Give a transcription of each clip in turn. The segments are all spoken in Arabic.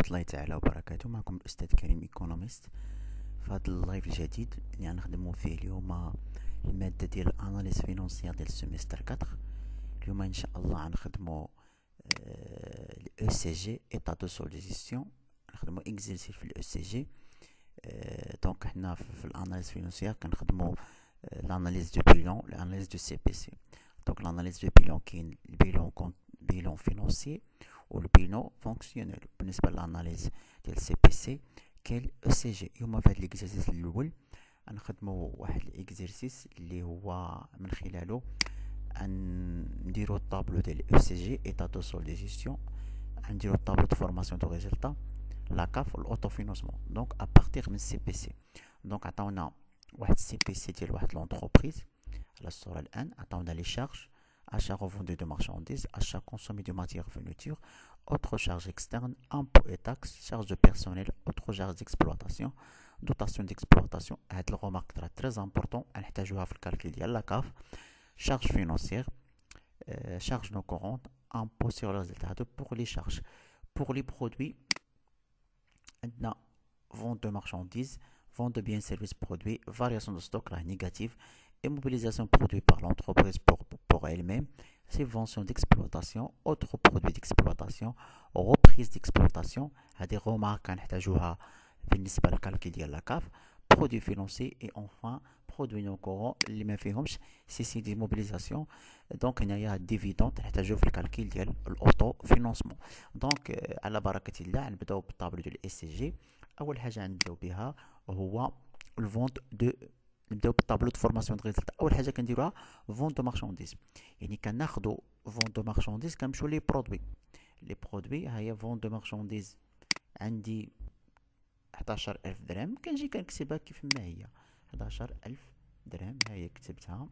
ورحمة الله تعالى وبركاته. معكم الأستاذ كريم إيكونوميست. في هذا اللايف الجديد اللي غنخدمو فيه اليوم المادة ديال الأناليز فينونسيير ديال السيمستر 4. اليوم إن شاء الله غنخدمو ال ECG إيطا دو سول دي جيستيون، غنخدمو إكزيرسيس في ال ECG. دونك حنا في الأناليز فينونسيير كنخدمو l'analyse du bilan, l'analyse du CPC. Donc l'analyse du bilan كاين bilan financier ou le bilan fonctionnel. بالنسبة للأناليز ديال CPC كاين ECG. اليوم في هذا الإكزرسيس الأول غنخدمو واحد الإكزرسيس اللي هو من خلالو نديرو الطابلو ديال ECG إيطا دو سول دي جيستيون، نديرو الطابلو دو فورماسيون دو ريزلتا لا كاف والأوتو فينونسمون. دونك أبارتيغ من CPC. دونك عطاونا واحد CPC ديال واحد لونتربريز على الصورة الآن. عطاونا لي شارج: achat revendu de marchandises, achat consommé de matières fourniture, autres charges externes, impôts et taxes, charges de personnel, autres charges d'exploitation, dotation d'exploitation. هاد الغومارك très important نحتاجوها في الكالكول ديال لا كاف. charge financière, charge non courantes, impôts sur les résultats. Pour les charges, pour les produits, عندنا vente de marchandises, vente de biens et services produits, variation de stock là, négative, immobilisation produit par l'entreprise pour elle-même, subvention d'exploitation, autres produits d'exploitation, reprise d'exploitation. هذه remarque نحتاجوها بالنسبة للكالكول ديال لا كاف. produits financiers et enfin produits non courants اللي ما فيهمش سي دي موبيليزاسيون. دونك هنايا الديفيدوند نحتاجوه في الكالكول ديال الاوتو فينونسمون. دونك على بركة الله نبداو بالطابلو ديال ECG. اول حاجة نبداو بها هو الفونت دو، نبداو بالطابلو دو فورماسيون دو ريزلتا. اول حاجه كنديروها فونت دو مارشانديز، يعني كناخذوا فونت دو مارشانديز كنمشيو لي برودوي. ها هي فونت دو مارشانديز عندي 11000 درهم، كنجي كنكتبها كيف ما هي 11000 درهم. ها هي كتبتها.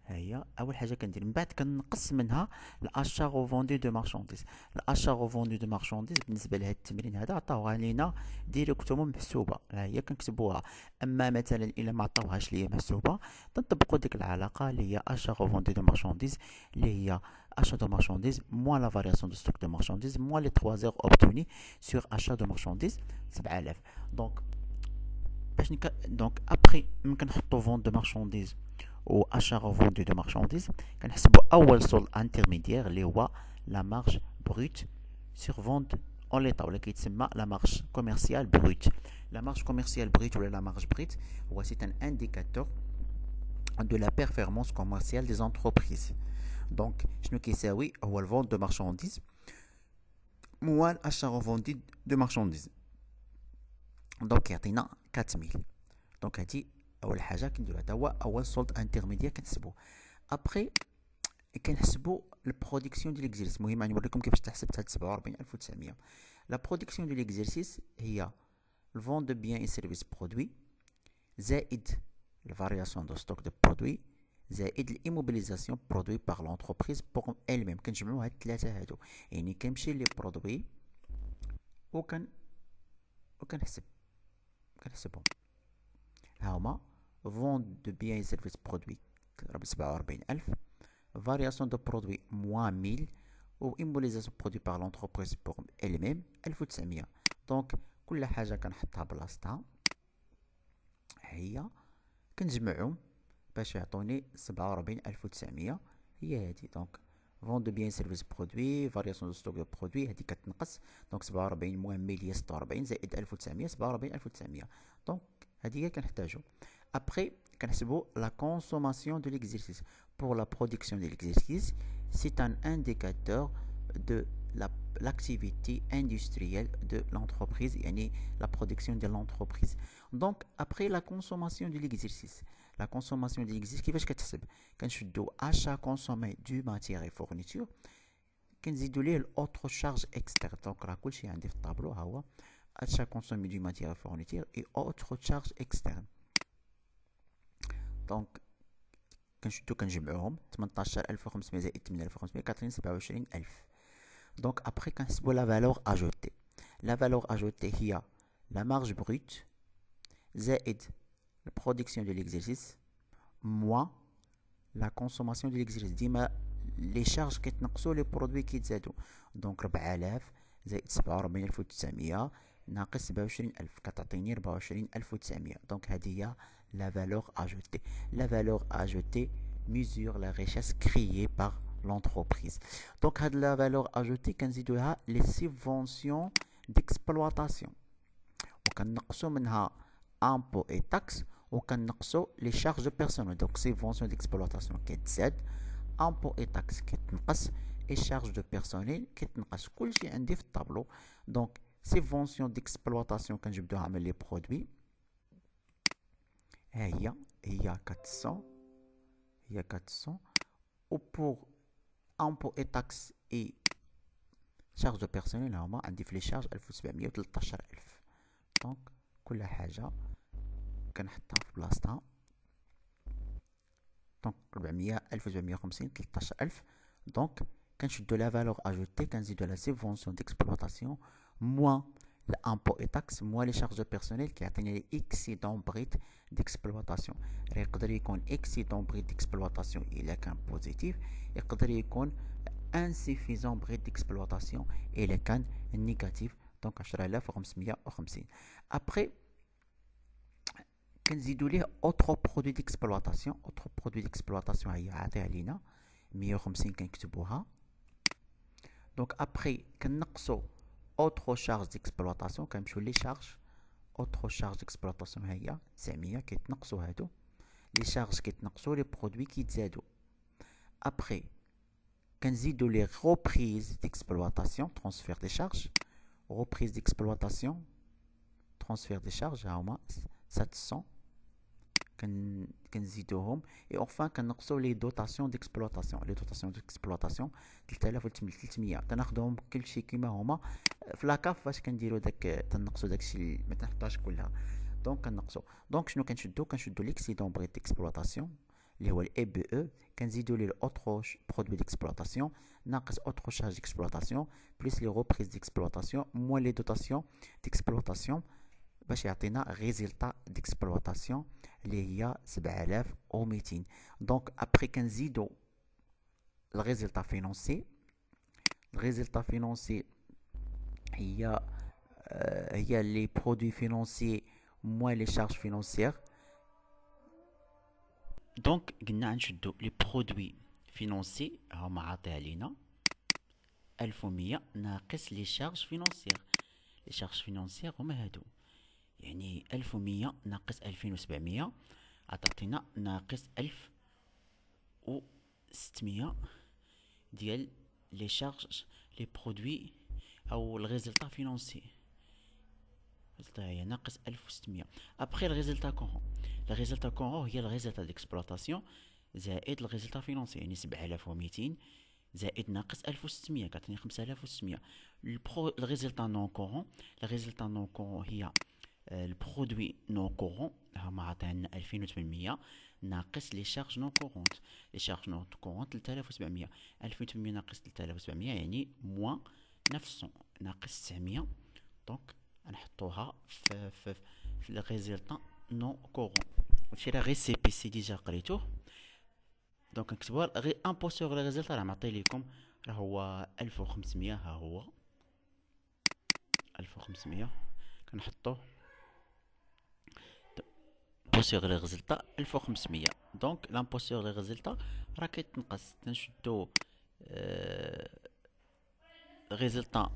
هي اول حاجه كندير. من بعد كنقص منها الاشا غوفوندي دو مارشانديز. الاشا غوفوندي دو مارشانديز بالنسبه لهذا التمرين هذا عطاوها لينا ديريكتومون محسوبه، ها هي كنكتبوها. اما مثلا الا ما عطاوهاش ليا محسوبه تنطبقوا ديك العلاقه اللي هي اشا غوفوندي دو مارشانديز، اللي هي achat de marchandises moins la variation de stock de marchandises moins les 3 heures obtenues sur achat de marchandises 7000. donc باش دونك ابري ممكن نحطوا فونت دو مارشانديز و achat revendu de marchandises. كنحسبوا اول سول انترميديير اللي هو لا مارج بروت sur vente en l'état ولا كيتسمى لا مارج كوميرسيال بروت. لا مارج كوميرسيال بروت ولا لا مارج بروت هو سي ان انديكاتور de la performance commerciale des entreprises. دونك شنو كيساوي؟ هو الفونت دو مارشانديز موال achat revendu de marchandises. دونك يعطينا 4000. دونك هادي اول حاجه كنديرو، هذا هو اول سولد انترميديير كنحسبوه. ابري كنحسبوا البرودكسيون ديال ليكزيرسيس. المهم غنوريكم كيفاش تحسبت هاد 47900. لا برودكسيون ديال ليكزيرسيس هي الفون دو بيان اي سيرفيس برودوي زائد الفارياسيون دو ستوك دو برودوي زائد الاموبيليزاسيون برودوي باغ لونتربريز بوغ elle même. كنجمعوا هاد الثلاثه هادو، يعني كنمشي لي برودوي كنحسبهم. ها هما vente de biens et services produits 47000, variation de produits moins 1000 ou immobilisation produit par l'entreprise pour elle-même 1900. دونك كل حاجه كنحطها بلاصتها، هي كنجمعهم باش يعطوني 47900. هي هادي. دونك vente de biens et services produits variation de stock de produits هادي كتنقص. دونك 47 moins 1000 هي 46 زائد 1900 44900. دونك هادي هي كنحتاجو. Après, la consommation de l'exercice. Pour la production de l'exercice, c'est un indicateur de l'activité industrielle de l'entreprise, yani la production de l'entreprise. Donc, après la consommation de l'exercice, la consommation de l'exercice, كيفاش كتحسب؟ كنشدو achat consommé du matière et fourniture، كنزيدو ليه l'autre charge externe. donc راه كلشي عندي في الطابلو. ها هو achat consommé du matière et fourniture et autre charge externe. دونك كنشدو كنجمعوهم 18500 زائد 8500 كتعطيني 27000. دونك ابري كنحسبو لا فالور اجوتي. لا فالور اجوتي هي لا مارج بروت زائد البرودكسيون دو ليكزيرسيس موان لا كونسوماسيون دو ليكزيرسيس. ديما لي شارج كيتنقصوا لي برودوي كيتزادوا. دونك 4000 زائد 47900 ناقص 27000 كتعطيني 24900. دونك هذه هي لا فالور اجوتي. لا فالور اجوتي mesure la richesse créée par l'entreprise. Donc هاد la valeur ajoutée كنزيدوها les subventions d'exploitation وكنقصوا منها impôts et taxes وكنقصوا les charges de personnel. donc subventions d'exploitation كتزاد، impôts et taxes كتنقص، et charges de personnel كتنقص. كلشي عندي في الطابلو. donc subventions d'exploitation كنجبدوها من les produits ها هي 400 هي 400. و pour impôts et taxes et charges de personnel هما عندي في لي شارج 1713,000. دونك كل حاجة كنحطها في بلاصتها. دونك 400 1750 13,000. دونك كنشدو لا فالور اجوتي كنزيدو لا سيفونسيون ديكسبلوطاسيون موان l'impôt et taxes moins les charges de personnel كيعطيني لي اكسيدون بريت ديكسبلوطاسيون. يقدر يكون اكسيدون بريت ديكسبلوطاسيون الا كان بوزيتيف، يقدر يكون انسيفيزون بريت ديكسبلوطاسيون الا كان نيجاتيف. دونك 10550. ابري كنزيدو ليه اوترو برودوي ديكسبلوطاسيون. اوترو برودوي ديكسبلوطاسيون هي عاطيها لينا 150 كنكتبوها. دونك ابري كنقصو autre charge d'exploitation كنمشيو لي شارج. autre charge d'exploitation هي 900 كيتنقصوا هادو. لي شارج كيتنقصوا، لي برودوي كيتزادوا. ابري كنزيدو لي reprises d'exploitation transfert des charges. reprise d'exploitation transfert des charges ها هما 700 كنزيدوهم. اي اونفان كنقصوا لي دوطاسيون ديكسبلوطاسيون. لي دوطاسيون ديكسبلوطاسيون 3300 تناخذهم كلشي كيما هما في لاكاف. فاش كنديروا داك تنقصوا داكشي ما تنحطوهاش كلها. دونك كنقصوا. دونك شنو كنشدو ليكسيدون بريت ديكسبلوطاسيون اللي هو الاي بي او، كنزيدو ليه الاوترو برودوي ديكسبلوطاسيون ناقص اوترو شارج ديكسبلوطاسيون بليس لي ريبريز ديكسبلوطاسيون موان لي دوطاسيون ديكسبلوطاسيون باش يعطينا ريزلتا ديكسبلوطاسيون اللي هي 7200. دونك ابري كنزيدو الريزلتا فينونسي. الريزلتا فينونسي هي لي برودوي فينونسي موان لي شارج فينونسيير. دونك قلنا نشدو لي برودوي فينونسي هما عاطيها لينا 1100 ناقص لي شارج فينونسيير. لي شارج فينونسيير هما هادو، يعني 1100 ناقص 2700 عطاتينا ناقص 1600 ديال لي شارج لي برودوي او الريزلتا فينونسي. الريزلتا هي ناقص 1600. ابخي الريزلتا كورون. الريزلتا كورون هي الريزلتا ديكسبلوطاسيون زائد الريزلتا فينونسي، يعني 7200 زائد ناقص 1600 كتعطيني 5600. الريزلتا نون كورون. الريزلتا نون كورون هي البرودوي نون كورون هما عطانا 2800 ناقص لي شارج نون كورونت. لي شارج نون كورونت 3700. 2800 ناقص 3700 يعني موان 900 ناقص 900. دونك نحطوها في الريزلتا نون كورون. هادشي راه غير سي بي سي ديجا قريتوه. دونك نكتبوها غير امبو سوغ لي ريزلتا راه معطي ليكم راه هو 1500. ها هو 1500 كنحطوه l'impôt sur les résultats 1500. donc l'impôt sur les résultats راه كيتنقص. تنشدو résultat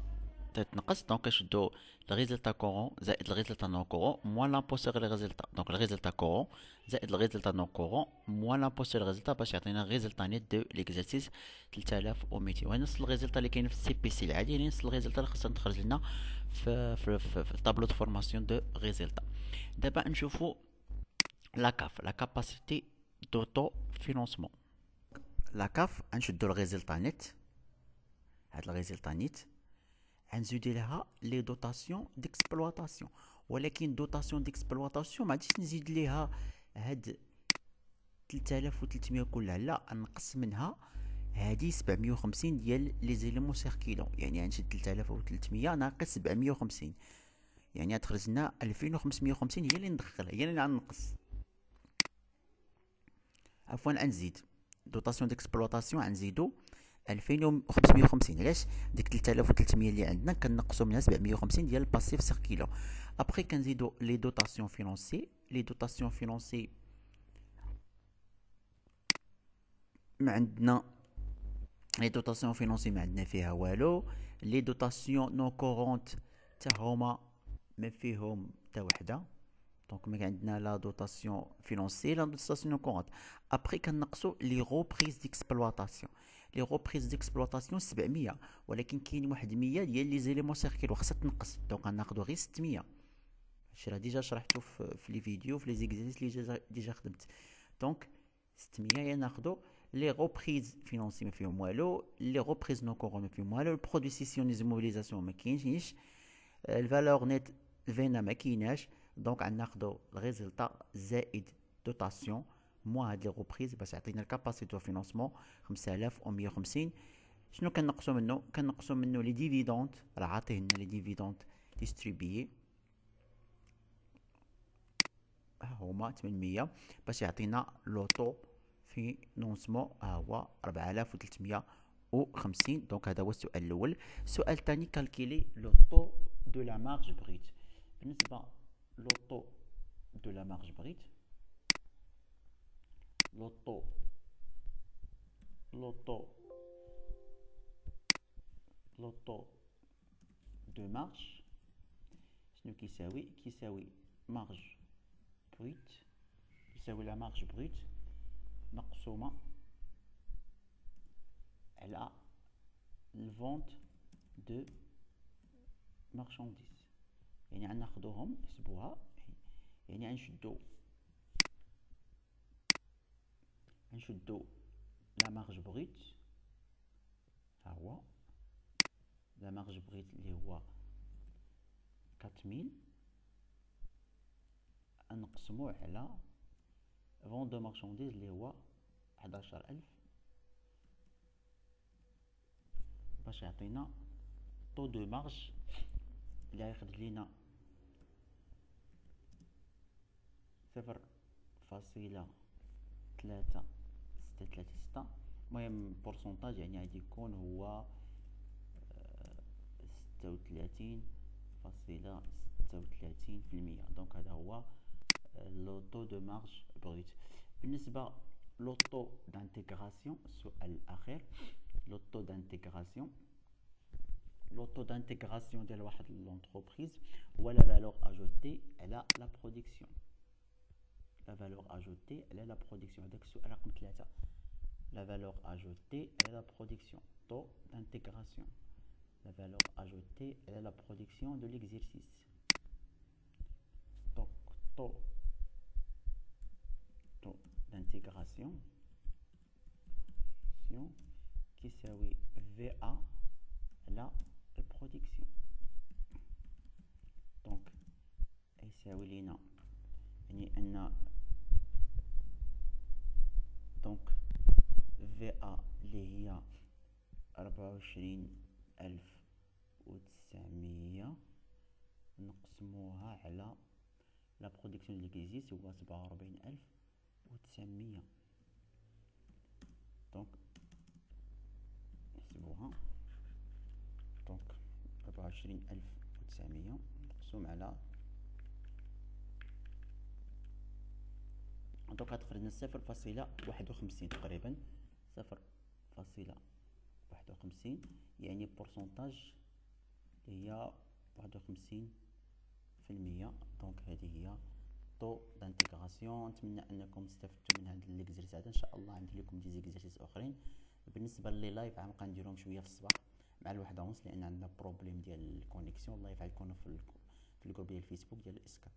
تتنقص. دونك كنشدو الريزلتا كورون زائد الريزلتا نون كورون موان l'impôt sur les résultats. دونك الريزلتا كورون زائد الريزلتا نون كورون موان l'impôt sur les résultats باش يعطينا الريزلتا نيت دو ليكزارسيس 3200. وهي نفس الريزلتا اللي كاين في السي بي سي العادي، يعني نفس الريزلتا اللي خاصها تخرج لنا في الطابلو دو فورماسيون دو ريزلتا. دابا نشوفو la CAF, la capacité d'autofinancement. La CAF غنشدو الريزلتا نيت. هاد الريزلتا نيت غنزيدو ليها لي دوطاسيون ديكسبلوطاسيون، ولكن دوطاسيون ديكسبلوطاسيون ما غاديش نزيد ليها هاد 3300 كلها، لا نقص منها هادي 750 ديال لي زيليمون سيركيلون. يعني غنشد 3300 ناقص 750 يعني غتخرج لنا 2550 هي اللي ندخلها، هي اللي غنقص. عفوا نزيد دوطاسيون ديكسبلوطاسيون غنزيدو 2550. علاش؟ ديك 3300 اللي عندنا كنقصوا منها 750 ديال الباسيف سيركيلون. ابخي كنزيدو لي دوطاسيون فينونسي. لي دوطاسيون فينونسي ما عندنا، لي دوطاسيون فينونسي ما عندنا فيها والو. لي دوطاسيون نو كورونت حتى هما ما فيهم حتى وحده. دونك ما عندنا لا دوطاسيون فينونسي لا دوطاسيون كونت. ابري كنقصوا لي غوبريز ديكسبلوطاسيون. لي غوبريز ديكسبلوطاسيون 700، ولكن كاين واحد 100 ديال لي زيليمون سيركيل وخاصها تنقص. دونك غناخذوا غير 600. هادشي راه ديجا شرحته في لي فيديو في لي زيكزيرسيس اللي ديجا خدمت. دونك 600 ناخذوا لي غوبريز فينونسي ما فيهم والو، لي غوبريز نو كورون ما فيهم والو، البرودوي سيسيونيز موبيليزاسيون ما كاينش، الفالور نيت فينا ما كايناش. دونك غناخدو الريزلتا زائد دوطاسيون موا هاد لي غوبريز باش يعطينا الكاباسيتي دو فينونسمون 5150. شنو كنقصو منه؟ كنقصو منه لي ديفيدونت، راه عاطيه لنا لي ديفيدونت ديستريبيي هما 800 باش يعطينا لوطو فينونسمون هو 4350. دونك هذا هو السؤال الاول. السؤال الثاني كالكيلي لو طو دو لا مارج بريت. بالنسبه لو طو دو لا مارج بريت، لو طو دو مارج شنو كيساوي؟ كيساوي مارج بريت، يساوي لا مارج بريت مقسومه على الفونت دو مارشانديز. يعني غناخدوهم نحسبوها، يعني غنشدو لا مارج بريت، ها هو لا مارج بريت اللي هو 4000، نقسموه على فون دو مارشانديز اللي هو 11000 باش يعطينا طو دو مارج اللي غيخرج لينا 0.3636. المهم بورسونتاج يعني غادي يكون هو 36.36%. دونك هذا هو لو طو دو مارج بروت. بالنسبه لو طو دانتيغراسيون، السؤال الاخير لو طو دانتيغراسيون. لو طو دانتيغراسيون ديال واحد لونتربريز هو لا فالور اجوتي على لا برودكسيون. لا فالور اجوتي على لا برودكسيون، هذاك السؤال رقم 3. لا فالور اجوتي على لا برودكسيون، طو دانتيغراسيون، la valeur ajoutée à la production de l'exercice. Donc, taux d'intégration qui s'appelle VA la production. Donc, يساوي لنا يعني أن donc VA اللي هي 24900 نقسموها على لا برودكسيون اللي كيزيد هو 47900. دونك نحسبوها، دونك 24900 مقسوم على، دونك غتخرج لنا 0.51 تقريبا، 0.51 يعني بورسونتاج اللي هي 51%. دونك هذه هي طو دانتيغراسيون. نتمنى انكم استفدتوا من هذا ليكزرسيس هذا. ان شاء الله عندي لكم دي زيكزرسيس اخرين. بالنسبه لي لايف غنبقى نديرهم شويه في الصباح مع الوحده ونص، لان عندنا بروبليم ديال الكونيكسيون. اللايف غيكونوا في الجروب ديال الفيسبوك ديال الاسكات.